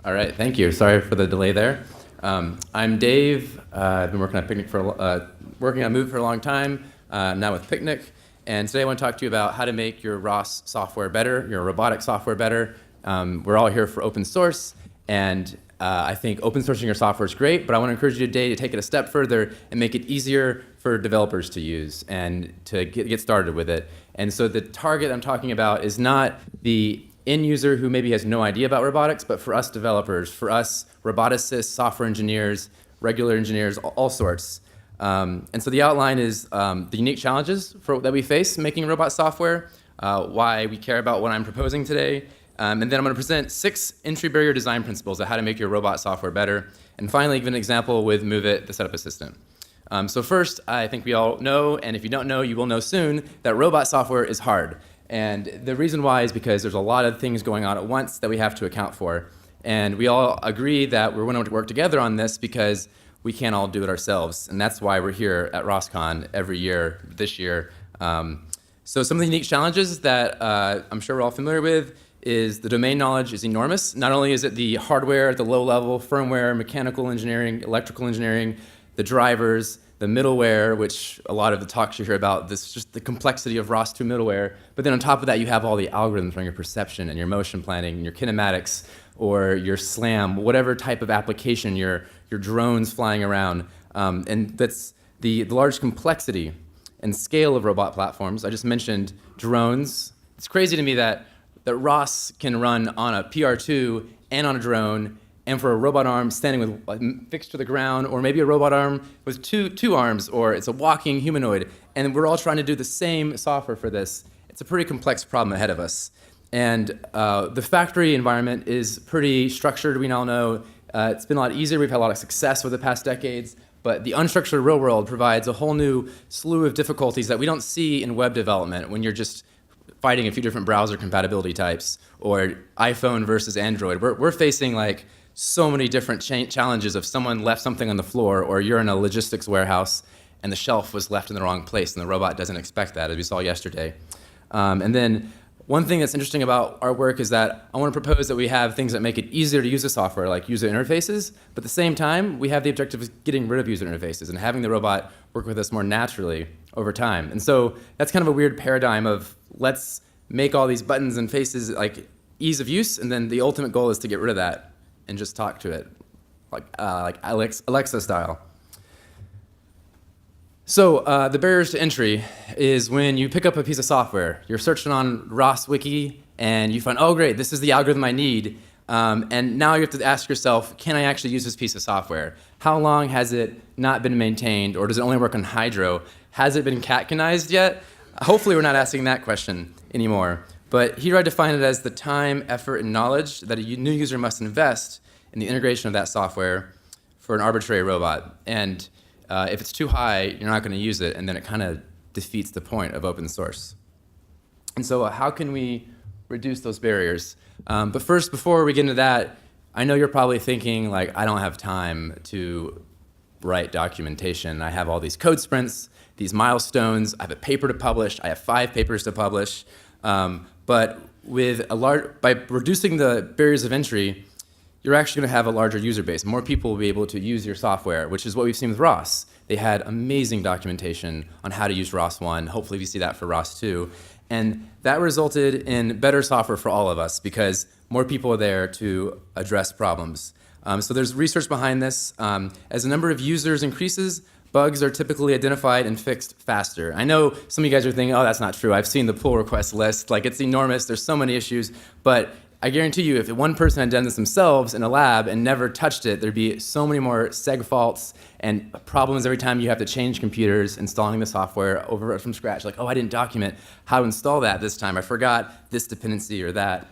All right, thank you. Sorry for the delay there. I'm Dave. I've been working on MoveIt for a long time. Now with Picnic, and today I want to talk to you about how to make your ROS software better, your robotic software better. We're all here for open source, and I think open sourcing your software is great, but I want to encourage you today to take it a step further and make it easier for developers to use and to get started with it. And so the target I'm talking about is not the end user who maybe has no idea about robotics, but for us developers, for us roboticists, software engineers, regular engineers, all sorts. And so the outline is the unique challenges that we face making robot software, why we care about what I'm proposing today, and then I'm going to present 6 entry barrier design principles of how to make your robot software better, and finally give an example with MoveIt, the setup assistant. So first, I think we all know, and if you don't know, you will know soon, that robot software is hard. And the reason why is because there's a lot of things going on at once that we have to account for. And we all agree that we're going to work together on this because we can't all do it ourselves. And that's why we're here at ROSCon every year, this year. So some of the unique challenges that I'm sure we're all familiar with is the domain knowledge is enormous. Not only is it the hardware at the low level, firmware, mechanical engineering, electrical engineering, the drivers, the middleware, which a lot of the talks you hear about, this just the complexity of ROS2 middleware. But then on top of that, you have all the algorithms from your perception and your motion planning and your kinematics or your SLAM, whatever type of application, your drones flying around. And that's the large complexity and scale of robot platforms. I just mentioned drones. It's crazy to me that ROS can run on a PR2 and on a drone, and for a robot arm standing with fixed to the ground, or maybe a robot arm with two arms, or it's a walking humanoid, and we're all trying to do the same software for this. It's a pretty complex problem ahead of us. And the factory environment is pretty structured, we now know. It's been a lot easier, we've had a lot of success over the past decades, but the unstructured real world provides a whole new slew of difficulties that we don't see in web development when you're just fighting a few different browser compatibility types, or iPhone versus Android. We're facing like so many different challenges if someone left something on the floor, or you're in a logistics warehouse and the shelf was left in the wrong place and the robot doesn't expect that, as we saw yesterday. And then one thing that's interesting about our work is that I want to propose that we have things that make it easier to use the software, like user interfaces, but at the same time, we have the objective of getting rid of user interfaces and having the robot work with us more naturally over time. And so that's kind of a weird paradigm of let's make all these buttons and faces like ease of use, and then the ultimate goal is to get rid of that and just talk to it, like Alexa style. So the barriers to entry is when you pick up a piece of software. You're searching on ROS Wiki, and you find, oh great, this is the algorithm I need. And now you have to ask yourself, can I actually use this piece of software? How long has it not been maintained, or does it only work on Hydro? Has it been catkinized yet? Hopefully we're not asking that question anymore. But here I define it as the time, effort, and knowledge that a new user must invest in the integration of that software for an arbitrary robot. And if it's too high, you're not going to use it, and then it kind of defeats the point of open source. And so how can we reduce those barriers? But first, before we get into that, I know you're probably thinking, like, I don't have time to write documentation. I have all these code sprints, these milestones. I have a paper to publish. I have 5 papers to publish. But by reducing the barriers of entry, you're actually going to have a larger user base. More people will be able to use your software, which is what we've seen with ROS. They had amazing documentation on how to use ROS1. Hopefully we see that for ROS2. And that resulted in better software for all of us because more people are there to address problems. So there's research behind this. As the number of users increases, bugs are typically identified and fixed faster. I know some of you guys are thinking, oh, that's not true. I've seen the pull request list. Like, it's enormous. There's so many issues. But I guarantee you, if one person had done this themselves in a lab and never touched it, there'd be so many more seg faults and problems every time you have to change computers installing the software over from scratch. Like, oh, I didn't document how to install that this time. I forgot this dependency or that.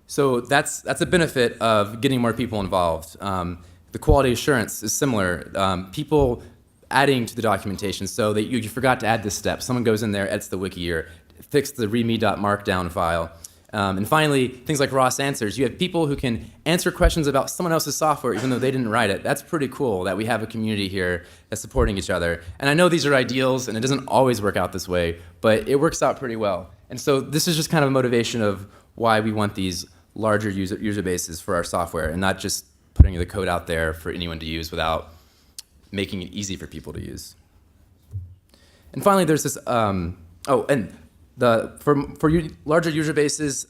So that's a benefit of getting more people involved. The quality assurance is similar. People adding to the documentation, so that you forgot to add this step. Someone goes in there, edits the wiki, or fix the readme.markdown file. And finally, things like ROS answers. You have people who can answer questions about someone else's software even though they didn't write it. That's pretty cool that we have a community here that's supporting each other. And I know these are ideals, and it doesn't always work out this way, but it works out pretty well. And so this is just kind of a motivation of why we want these larger user bases for our software and not just putting the code out there for anyone to use without making it easy for people to use. And finally, there's this, for larger user bases,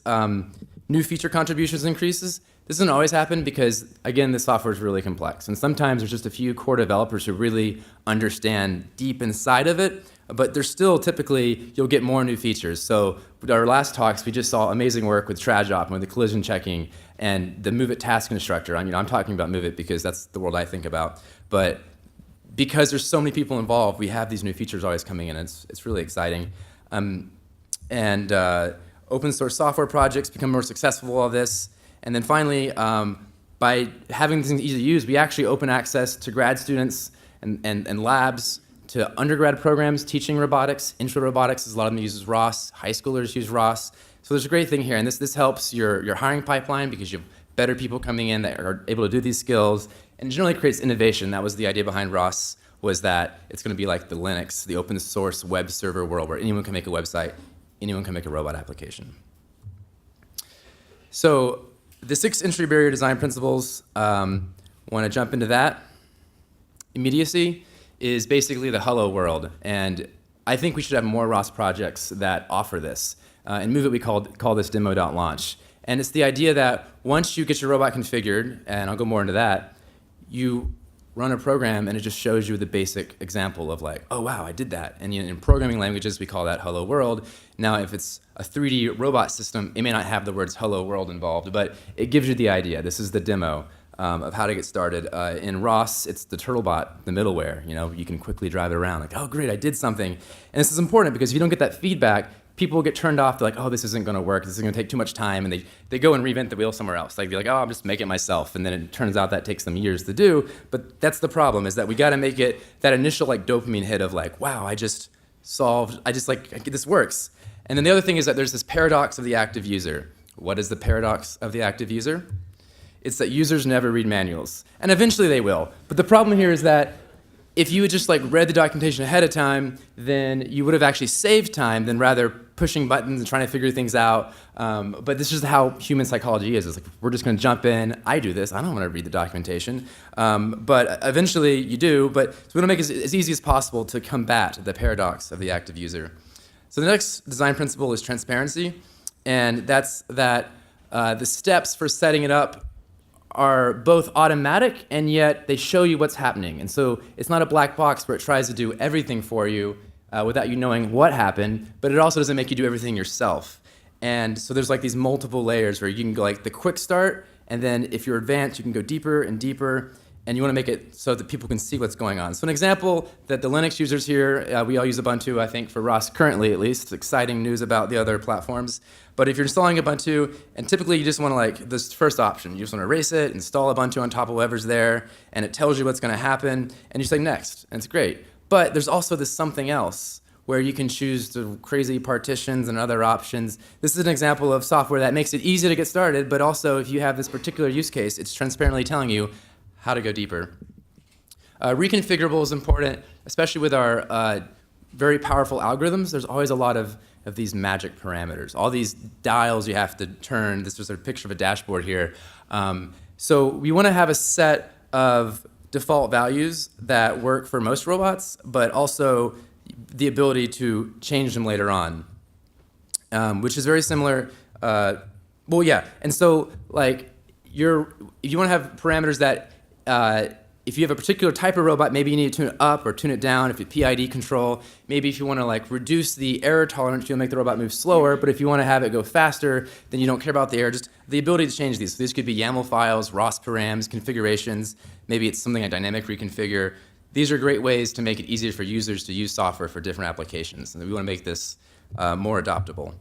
new feature contributions increases. This doesn't always happen because, again, the software is really complex. And sometimes there's just a few core developers who really understand deep inside of it, but there's still typically, you'll get more new features. So with our last talks, we just saw amazing work with TrajOp and with the collision checking and the MoveIt task constructor. I mean, I'm talking about MoveIt because that's the world I think about. But because there's so many people involved, we have these new features always coming in. It's really exciting. Open source software projects become more successful with all this. And then finally, by having things easy to use, we actually open access to grad students and labs, to undergrad programs teaching robotics. Intro robotics, a lot of them uses ROS. High schoolers use ROS. So there's a great thing here, and this helps your hiring pipeline because you have better people coming in that are able to do these skills, and generally creates innovation. That was the idea behind ROS, was that it's going to be like the Linux, the open source web server world where anyone can make a website, anyone can make a robot application. So the 6 entry barrier design principles, want to jump into that. Immediacy is basically the hello world, and I think we should have more ROS projects that offer this. In MoveIt, we call this demo.launch. And it's the idea that once you get your robot configured, and I'll go more into that, you run a program and it just shows you the basic example of like, oh wow, I did that. And in programming languages, we call that hello world. Now, if it's a 3D robot system, it may not have the words hello world involved, but it gives you the idea. This is the demo of how to get started. In ROS, it's the Turtlebot, the middleware. You can quickly drive it around, like, oh great, I did something. And this is important because if you don't get that feedback, people get turned off. They're like, oh, this isn't going to work. This is going to take too much time. And they go and reinvent the wheel somewhere else. Like, they're like, oh, I'll just make it myself. And then it turns out that takes them years to do. But that's the problem, is that we got to make it that initial like dopamine hit of like, wow, this works. And then the other thing is that there's this paradox of the active user. What is the paradox of the active user? It's that users never read manuals. And eventually they will. But the problem here is that if you had just like read the documentation ahead of time, then you would have actually saved time than rather pushing buttons and trying to figure things out. But this is how human psychology is. It's like, we're just going to jump in. I do this. I don't want to read the documentation. But eventually you do. But so we want to make it as easy as possible to combat the paradox of the active user. So the next design principle is transparency. And that's that the steps for setting it up are both automatic, and yet they show you what's happening. And so it's not a black box where it tries to do everything for you without you knowing what happened, but it also doesn't make you do everything yourself. And so there's like these multiple layers where you can go like the quick start, and then if you're advanced, you can go deeper and deeper, and you want to make it so that people can see what's going on. So an example that the Linux users here, we all use Ubuntu, I think, for ROS currently at least. It's exciting news about the other platforms. But if you're installing Ubuntu, and typically you just want to like, this first option, you just want to erase it, install Ubuntu on top of whatever's there, and it tells you what's going to happen, and you say next, and it's great. But there's also this something else where you can choose the crazy partitions and other options. This is an example of software that makes it easy to get started, but also if you have this particular use case, it's transparently telling you how to go deeper. Reconfigurable is important, especially with our very powerful algorithms. There's always a lot of these magic parameters, all these dials you have to turn. This was a picture of a dashboard here. So we want to have a set of default values that work for most robots, but also the ability to change them later on, which is very similar. And so like if you want to have parameters that if you have a particular type of robot, maybe you need to tune it up or tune it down. If you PID control, maybe if you want to like reduce the error tolerance, you'll make the robot move slower. But if you want to have it go faster, then you don't care about the error. Just the ability to change these. So these could be YAML files, ROS params, configurations. Maybe it's something a dynamic reconfigure. These are great ways to make it easier for users to use software for different applications. And we want to make this more adoptable.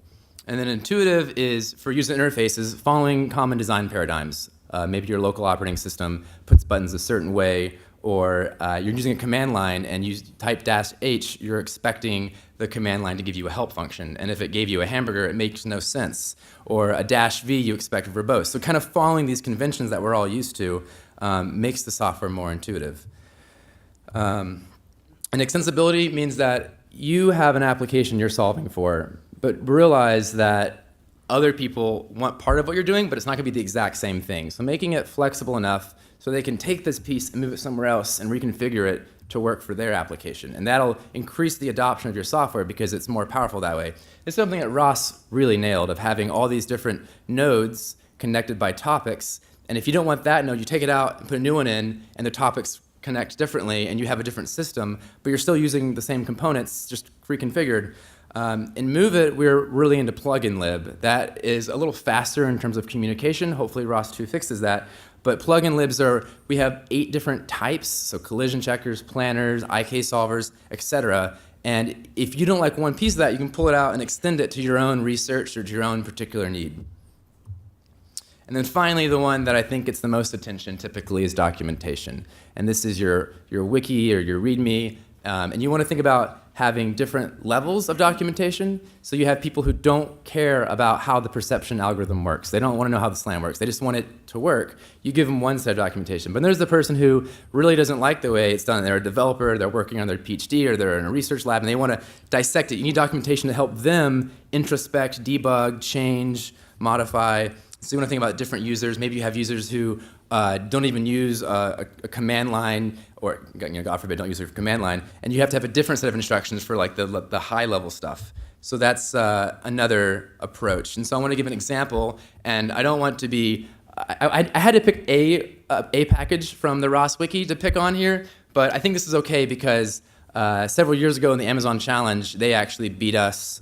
And then intuitive is for user interfaces following common design paradigms. Maybe your local operating system puts buttons a certain way, or you're using a command line and you type -H, you're expecting the command line to give you a help function. And if it gave you a hamburger, it makes no sense. Or a -V, you expect verbose. So kind of following these conventions that we're all used to makes the software more intuitive. And extensibility means that you have an application you're solving for, but realize that other people want part of what you're doing, but it's not going to be the exact same thing. So making it flexible enough so they can take this piece and move it somewhere else and reconfigure it to work for their application. And that'll increase the adoption of your software because it's more powerful that way. It's something that Ross really nailed, of having all these different nodes connected by topics. And if you don't want that node, you take it out and put a new one in, and the topics connect differently, and you have a different system, but you're still using the same components, just reconfigured. In MoveIt, we're really into plugin lib. That is a little faster in terms of communication. Hopefully ROS2 fixes that. But plugin libs we have 8 different types, so collision checkers, planners, IK solvers, etc. And if you don't like one piece of that, you can pull it out and extend it to your own research or to your own particular need. And then finally, the one that I think gets the most attention typically is documentation. And this is your wiki or your README. And you want to think about having different levels of documentation. So you have people who don't care about how the perception algorithm works. They don't want to know how the SLAM works. They just want it to work. You give them one set of documentation. But there's the person who really doesn't like the way it's done. They're a developer, they're working on their PhD, or they're in a research lab, and they want to dissect it. You need documentation to help them introspect, debug, change, modify. So you want to think about different users. Maybe you have users who don't even use a command line, or God forbid, don't use a command line, and you have to have a different set of instructions for like the high-level stuff. So that's another approach. And so I want to give an example, and I don't want to be. I had to pick a package from the ROS wiki to pick on here, but I think this is okay because several years ago in the Amazon Challenge, they actually beat us.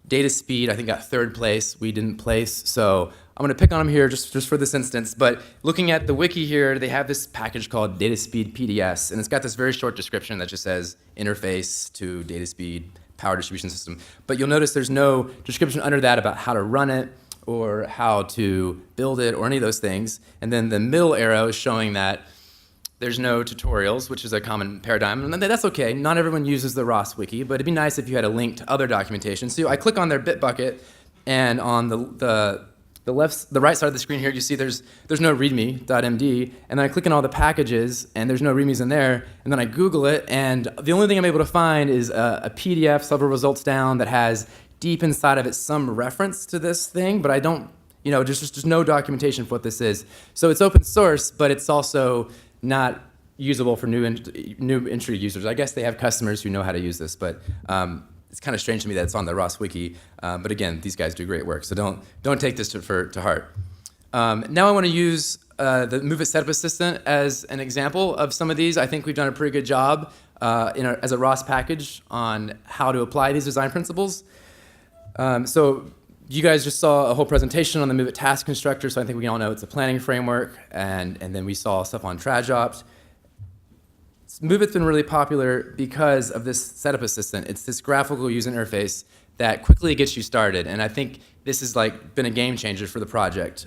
Data speed, I think, got 3rd place. We didn't place. So I'm going to pick on them here just for this instance. But looking at the wiki here, they have this package called Data Speed PDS. And it's got this very short description that just says interface to data speed, power distribution system. But you'll notice there's no description under that about how to run it or how to build it or any of those things. And then the middle arrow is showing that there's no tutorials, which is a common paradigm, and that's okay. Not everyone uses the ROS wiki, but it'd be nice if you had a link to other documentation. So I click on their Bitbucket, and on the right side of the screen here, you see there's no readme.md, and then I click on all the packages, and there's no readmes in there, and then I Google it, and the only thing I'm able to find is a PDF, several results down, that has deep inside of it some reference to this thing, but I don't, there's just no documentation for what this is. So it's open source, but it's also not usable for new entry users. I guess they have customers who know how to use this, but it's kind of strange to me that it's on the ROS wiki. But again, these guys do great work, so don't take this to heart. Now I want to use the MoveIt Setup Assistant as an example of some of these. I think we've done a pretty good job as a ROS package on how to apply these design principles. So you guys just saw a whole presentation on the MoveIt Task Constructor, so I think we all know it's a planning framework, and then we saw stuff on TradJobs. MoveIt's been really popular because of this setup assistant. It's this graphical user interface that quickly gets you started, and I think this has been a game changer for the project.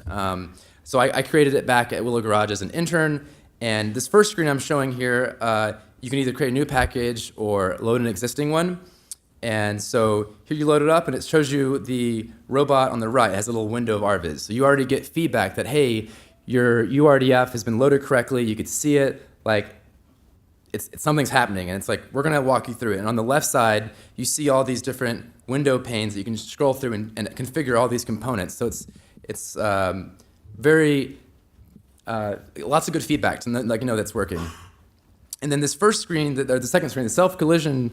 So I created it back at Willow Garage as an intern, and this first screen I'm showing here, you can either create a new package or load an existing one. And so here you load it up, and it shows you the robot on the right. It has a little window of RViz. So you already get feedback that, hey, your URDF has been loaded correctly. You could see it. Something's happening. And it's we're going to walk you through it. And on the left side, you see all these different window panes that you can scroll through and configure all these components. So it's very, lots of good feedback to know that's working. And then this first screen, the second screen, the self-collision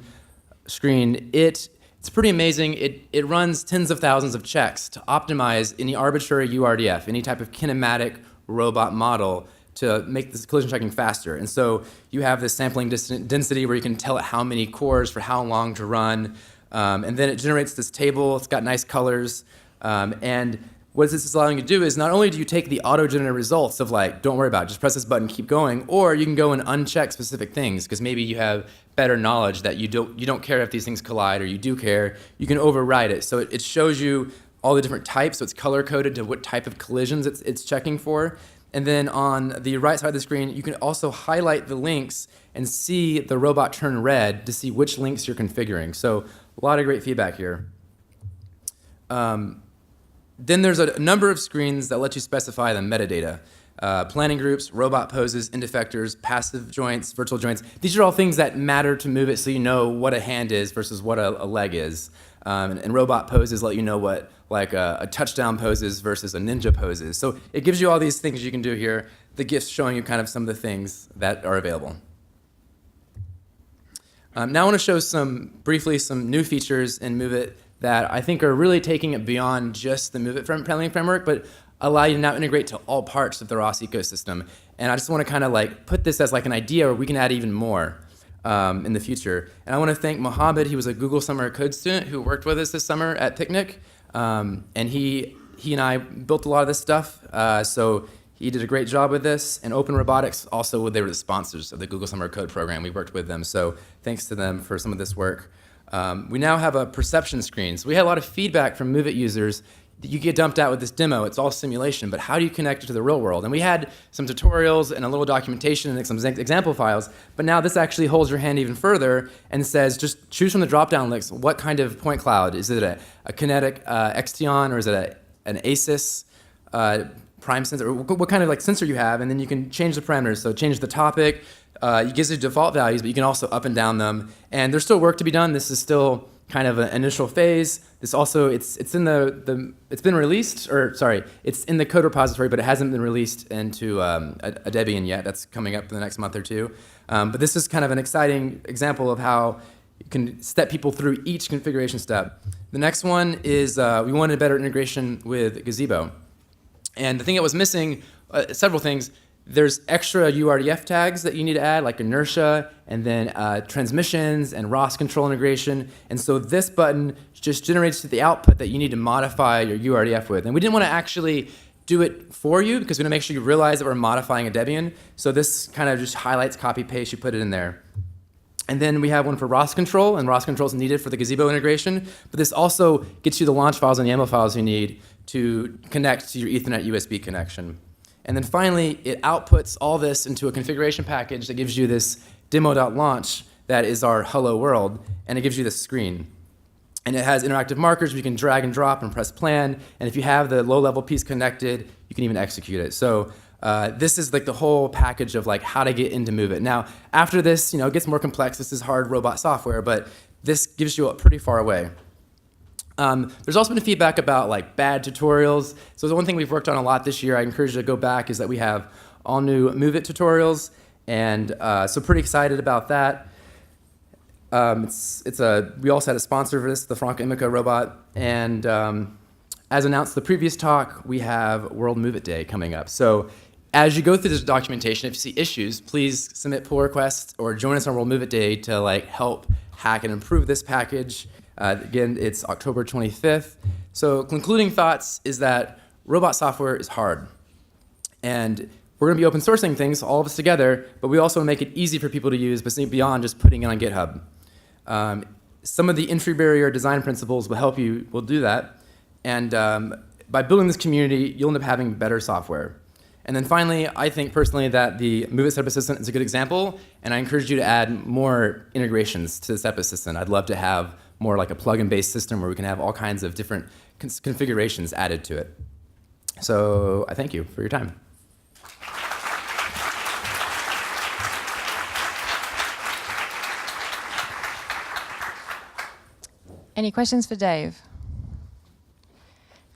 screen, it's pretty amazing. It runs tens of thousands of checks to optimize any arbitrary URDF, any type of kinematic robot model, to make this collision checking faster. And so you have this sampling density where you can tell it how many cores for how long to run, and then it generates this table. It's got nice colors, and what this is allowing you to do is not only do you take the auto-generated results of don't worry about it, just press this button, keep going, or you can go and uncheck specific things because maybe you have better knowledge that you don't care if these things collide, or you do care. You can override it. So it shows you all the different types, so it's color-coded to what type of collisions it's checking for. And then on the right side of the screen, you can also highlight the links and see the robot turn red to see which links you're configuring. So a lot of great feedback here. Then there's a number of screens that let you specify the metadata. Planning groups, robot poses, end effectors, passive joints, virtual joints. These are all things that matter to MoveIt so you know what a hand is versus what a leg is. And robot poses let you know what like a touchdown pose is versus a ninja pose is. So it gives you all these things you can do here. The GIFs showing you kind of some of the things that are available. Now I want to show briefly some new features in MoveIt that I think are really taking it beyond just the MoveIt planning framework, but allow you to now integrate to all parts of the ROS ecosystem. And I just want to kind of like put this as like an idea where we can add even more in the future. And I want to thank Mohammed. He was a Google Summer Code student who worked with us this summer at Picnic. And he and I built a lot of this stuff. So he did a great job with this. And Open Robotics also, they were the sponsors of the Google Summer Code program. We worked with them. So thanks to them for some of this work. We now have a perception screen. So we had a lot of feedback from MoveIt users. You get dumped out with this demo, it's all simulation, but how do you connect it to the real world? And we had some tutorials and a little documentation and some example files, but now this actually holds your hand even further and says, just choose from the drop-down list, what kind of point cloud? Is it a kinetic Xtion, or is it an ASIS prime sensor, or what kind of like sensor you have, and then you can change the parameters, so change the topic, it gives you default values, but you can also up and down them, and there's still work to be done. This is still kind of an initial phase. This also, it's in it's been released, or sorry, it's in the code repository, but it hasn't been released into a Debian yet. That's coming up in the next month or two. But this is kind of an exciting example of how you can step people through each configuration step. The next one is we wanted better integration with Gazebo. And the thing that was missing, several things. There's extra URDF tags that you need to add, like inertia, and then transmissions and ROS control integration. And so this button just generates the output that you need to modify your URDF with. And we didn't want to actually do it for you because we want to make sure you realize that we're modifying a Debian. So this kind of just highlights, copy, paste, you put it in there. And then we have one for ROS control, and ROS control is needed for the Gazebo integration. But this also gets you the launch files and YAML files you need to connect to your Ethernet USB connection. And then finally, it outputs all this into a configuration package that gives you this demo.launch that is our hello world, and it gives you this screen. And it has interactive markers where you can drag and drop and press plan, and if you have the low-level piece connected, you can even execute it. So this is like the whole package of like how to get into MoveIt. Now, after this, it gets more complex. This is hard robot software, but this gives you pretty far away. There's also been feedback about like bad tutorials. So the one thing we've worked on a lot this year, I encourage you to go back, is that we have all new MoveIt tutorials, and so pretty excited about that. We also had a sponsor for this, the Franco Imico robot, and as announced the previous talk, we have World MoveIt Day coming up. So as you go through this documentation, if you see issues, please submit pull requests or join us on World MoveIt Day to like help hack and improve this package. Again, it's October 25th. So concluding thoughts is that robot software is hard. And we're going to be open sourcing things, all of us together, but we also make it easy for people to use, but beyond just putting it on GitHub. Some of the entry barrier design principles will help you, will do that. And by building this community, you'll end up having better software. And then finally, I think personally that the MoveIt Setup Assistant is a good example, and I encourage you to add more integrations to the Setup Assistant. I'd love to have more like a plugin-based system where we can have all kinds of different configurations added to it. So I thank you for your time. Any questions for Dave?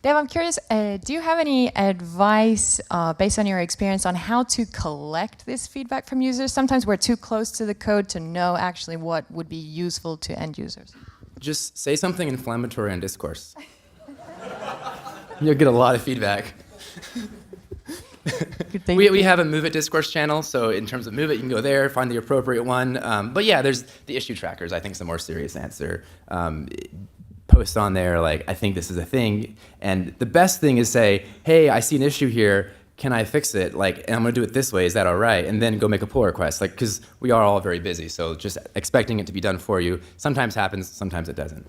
Dave, I'm curious, do you have any advice based on your experience on how to collect this feedback from users? Sometimes we're too close to the code to know actually what would be useful to end users. Just say something inflammatory on discourse. You'll get a lot of feedback. We have a MoveIt discourse channel, so in terms of MoveIt, you can go there, find the appropriate one. But yeah, there's the issue trackers, I think, is a more serious answer. Post on there, like, I think this is a thing. And the best thing is say, hey, I see an issue here. Can I fix it? Like, and I'm going to do it this way. Is that all right? And then go make a pull request. Like, because we are all very busy, so just expecting it to be done for you sometimes happens, sometimes it doesn't.